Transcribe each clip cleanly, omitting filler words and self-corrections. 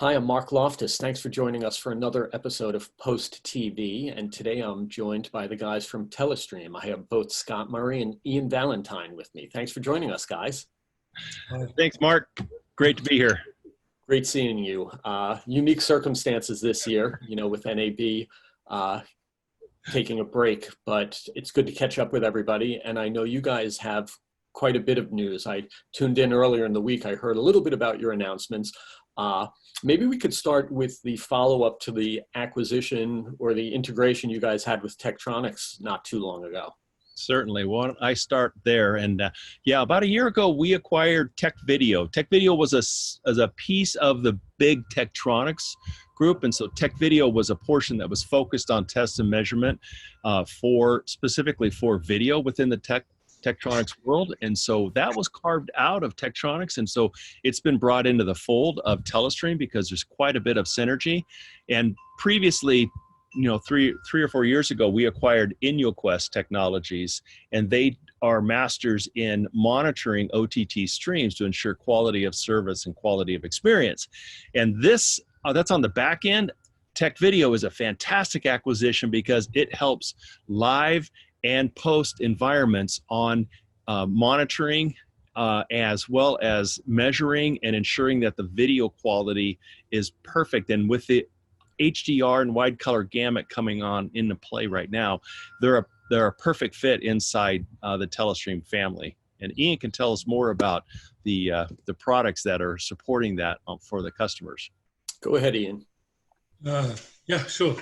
Hi, I'm Marc Loftus. Thanks for joining us for another episode of Post TV. And today I'm joined by the guys from Telestream. I have both Scott Murray and Ian Valentine with me. Thanks for joining us, guys. Thanks, Mark. Great to be here. Great seeing you. Unique circumstances this year, with NAB taking a break, but it's good to catch up with everybody. And I know you guys have quite a bit of news. I tuned in earlier in the week. I heard a little bit about your announcements. Maybe we could start with the follow-up to the acquisition or the integration you guys had with Tektronix not too long ago. Certainly. Well, I start there. And yeah, about a year ago, we acquired Tech Video. Tech Video was a piece of the big Tektronix group. And so Tech Video was a portion that was focused on test and measurement specifically for video within the Tektronix world. And so that was carved out of Tektronix. And so it's been brought into the fold of Telestream because there's quite a bit of synergy. And previously, three or 4 years ago, we acquired InnoQuest Technologies, and they are masters in monitoring OTT streams to ensure quality of service and quality of experience. And that's on the back end. Tech Video is a fantastic acquisition because it helps live and post environments on monitoring as well as measuring and ensuring that the video quality is perfect. And with the HDR and wide color gamut coming on into play right now, they're a perfect fit inside the Telestream family. And Ian can tell us more about the products that are supporting that for the customers. Go ahead, Ian. Yeah, sure.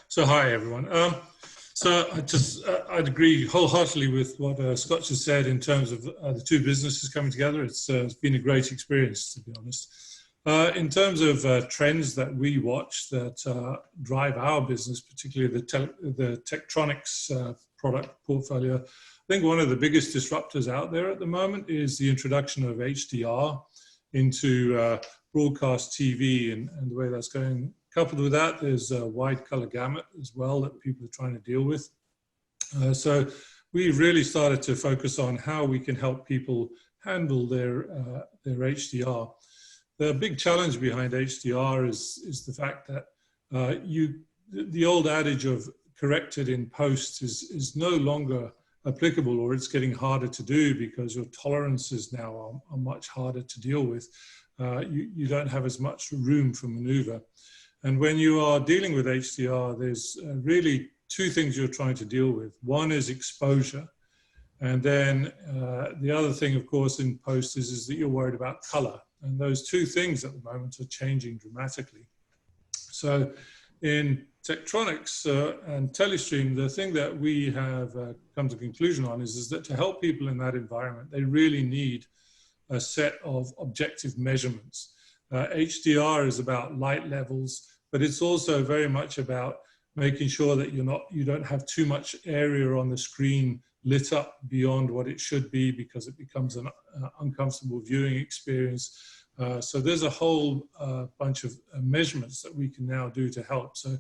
So hi, everyone. So I'd agree wholeheartedly with what Scott just said in terms of the two businesses coming together. It's been a great experience, to be honest. In terms of trends that we watch that drive our business, particularly the Tektronix product portfolio, I think one of the biggest disruptors out there at the moment is the introduction of HDR into broadcast TV and the way that's going. Coupled with that, there's a wide color gamut as well that people are trying to deal with. So we really started to focus on how we can help people handle their HDR. The big challenge behind HDR is the fact that the old adage of corrected in post is no longer applicable, or it's getting harder to do because your tolerances now are much harder to deal with. You don't have as much room for maneuver. And when you are dealing with HDR, there's really two things you're trying to deal with. One is exposure. And then the other thing, of course, in post is that you're worried about color. And those two things at the moment are changing dramatically. So in Tektronix and Telestream, the thing that we have come to a conclusion on is that to help people in that environment, they really need a set of objective measurements. HDR is about light levels, but it's also very much about making sure that you don't have too much area on the screen lit up beyond what it should be, because it becomes an uncomfortable viewing experience. So there's a whole bunch of measurements that we can now do to help. So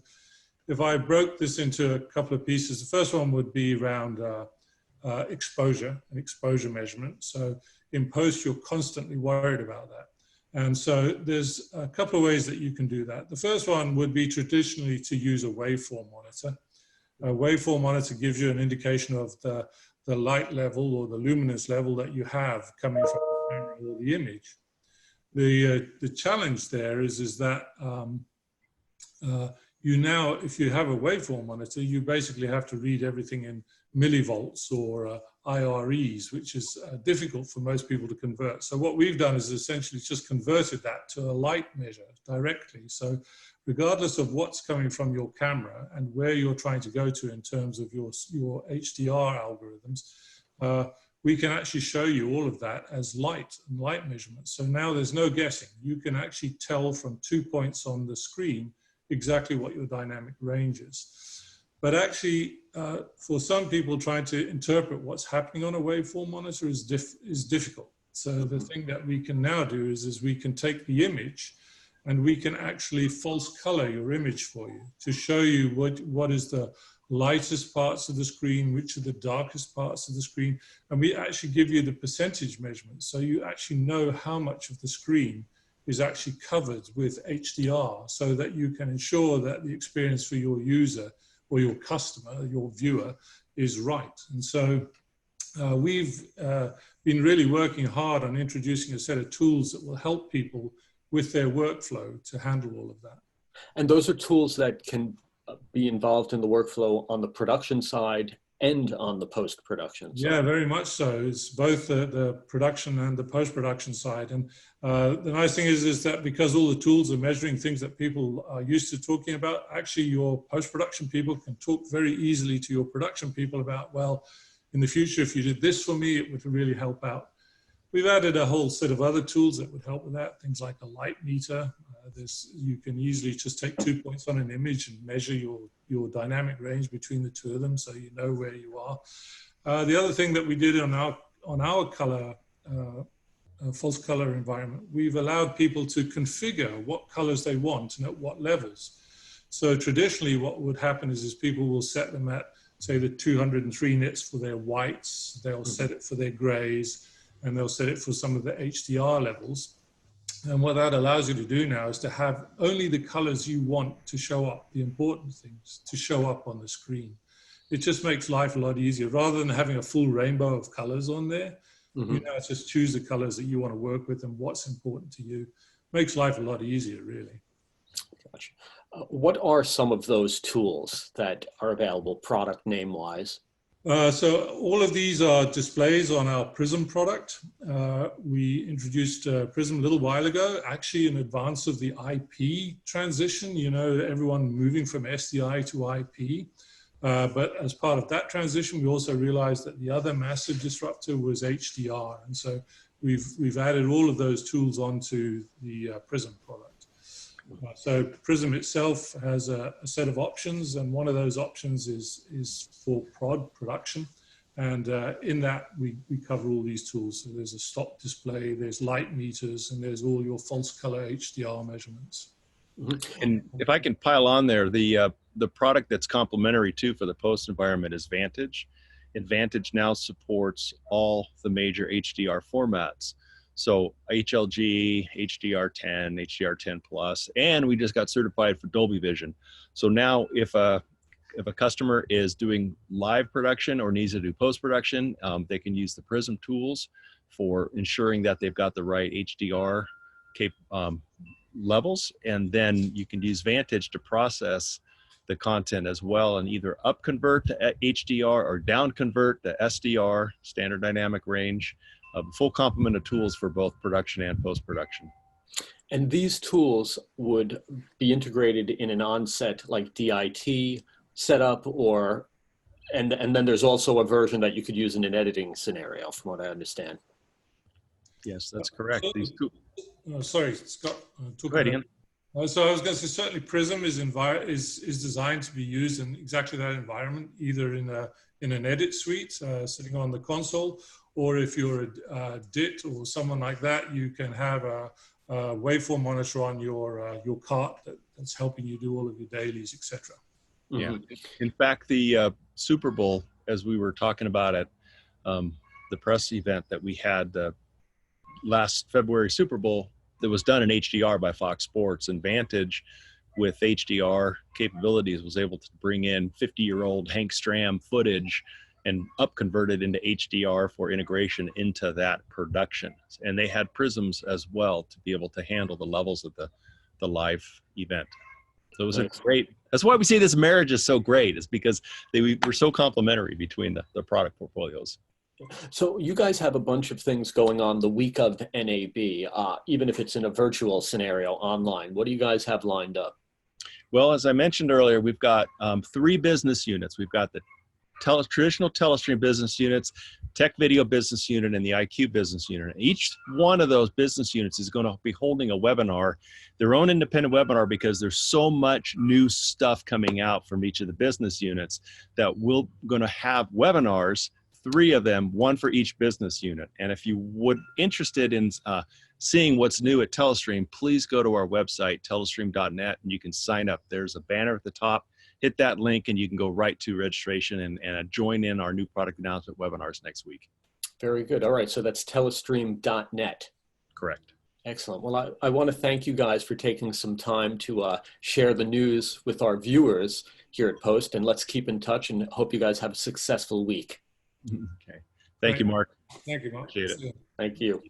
if I broke this into a couple of pieces, the first one would be around exposure and exposure measurement. So in post, you're constantly worried about that. And so there's a couple of ways that you can do that. The first one would be traditionally to use a waveform monitor. A waveform monitor gives you an indication of the light level or the luminance level that you have coming from the camera or the image. The challenge there is that if you have a waveform monitor, you basically have to read everything in millivolts or IREs, which is difficult for most people to convert. So what we've done is essentially just converted that to a light measure directly. So regardless of what's coming from your camera and where you're trying to go to in terms of your HDR algorithms, we can actually show you all of that as light and light measurements. So now there's no guessing. You can actually tell from 2 points on the screen exactly what your dynamic range is. But actually, for some people, trying to interpret what's happening on a waveform monitor is difficult. So the thing that we can now do is we can take the image and we can actually false color your image for you to show you what is the lightest parts of the screen, which are the darkest parts of the screen. And we actually give you the percentage measurement. So you actually know how much of the screen is actually covered with HDR so that you can ensure that the experience for your user or your customer, your viewer, is right. And so we've been really working hard on introducing a set of tools that will help people with their workflow to handle all of that. And those are tools that can be involved in the workflow on the production side and on the post-production side. Yeah, very much so. It's both the production and the post-production side. And the nice thing is that because all the tools are measuring things that people are used to talking about, actually your post-production people can talk very easily to your production people about, well, in the future, if you did this for me, it would really help out. We've added a whole set of other tools that would help with that, things like a light meter. You can easily just take 2 points on an image and measure your dynamic range between the two of them so you know where you are. The other thing that we did on our color, false color environment, we've allowed people to configure what colors they want and at what levels. So traditionally what would happen is people will set them at, say, the 203 nits for their whites, they'll set it for their grays, and they'll set it for some of the HDR levels. And what that allows you to do now is to have only the colors you want to show up, the important things to show up on the screen. It just makes life a lot easier. Rather than having a full rainbow of colors on there, you now just choose the colors that you want to work with and what's important to you. Makes life a lot easier, really. Gotcha. What are some of those tools that are available product name-wise? So all of these are displays on our Prism product. We introduced Prism a little while ago, actually in advance of the IP transition, you know, everyone moving from SDI to IP. But as part of that transition, we also realized that the other massive disruptor was HDR. And so we've added all of those tools onto the Prism product. So Prism itself has a set of options, and one of those options is for production. And in that, we cover all these tools. So there's a stop display, there's light meters, and there's all your false color HDR measurements. And if I can pile on there, the product that's complementary too for the post environment is Vantage. And Vantage now supports all the major HDR formats. So HLG, HDR10, HDR10 Plus, and we just got certified for Dolby Vision. So now if a customer is doing live production or needs to do post-production, they can use the Prism tools for ensuring that they've got the right HDR levels. And then you can use Vantage to process the content as well and either up convert to HDR or down convert to SDR, standard dynamic range. A full complement of tools for both production and post-production. And these tools would be integrated in an on-set like DIT setup, and then there's also a version that you could use in an editing scenario, from what I understand. Yes, that's correct. These two. Sorry, Scott. Go ahead, Ian. So I was going to say, certainly Prism is designed to be used in exactly that environment, either in an edit suite sitting on the console, or if you're a DIT or someone like that, you can have a waveform monitor on your cart that's helping you do all of your dailies, etc. Yeah. In fact, the Super Bowl, as we were talking about at the press event that we had last February Super Bowl, that was done in HDR by Fox Sports, and Vantage with HDR capabilities was able to bring in 50-year-old Hank Stram footage and up converted into HDR for integration into that production. And they had prisms as well to be able to handle the levels of the live event. So it was a great, that's why we say this marriage is so great, is because they were so complementary between the product portfolios. So you guys have a bunch of things going on the week of NAB, even if it's in a virtual scenario online. What do you guys have lined up? Well, as I mentioned earlier, we've got 3 business units. We've got the traditional Telestream business units, Tech Video business unit, and the IQ business unit. Each one of those business units is going to be holding a webinar, their own independent webinar, because there's so much new stuff coming out from each of the business units that we're going to have webinars, 3 of them, 1 for each business unit. And if you would interested in seeing what's new at Telestream, please go to our website, telestream.net, and you can sign up. There's a banner at the top. Hit that link and you can go right to registration and join in our new product announcement webinars next week. Very good. All right. So that's telestream.net. Correct. Excellent. Well, I want to thank you guys for taking some time to share the news with our viewers here at Post, and let's keep in touch and hope you guys have a successful week. Okay. Thank you, Mark. Thank you, Mark. Appreciate it. Thank you.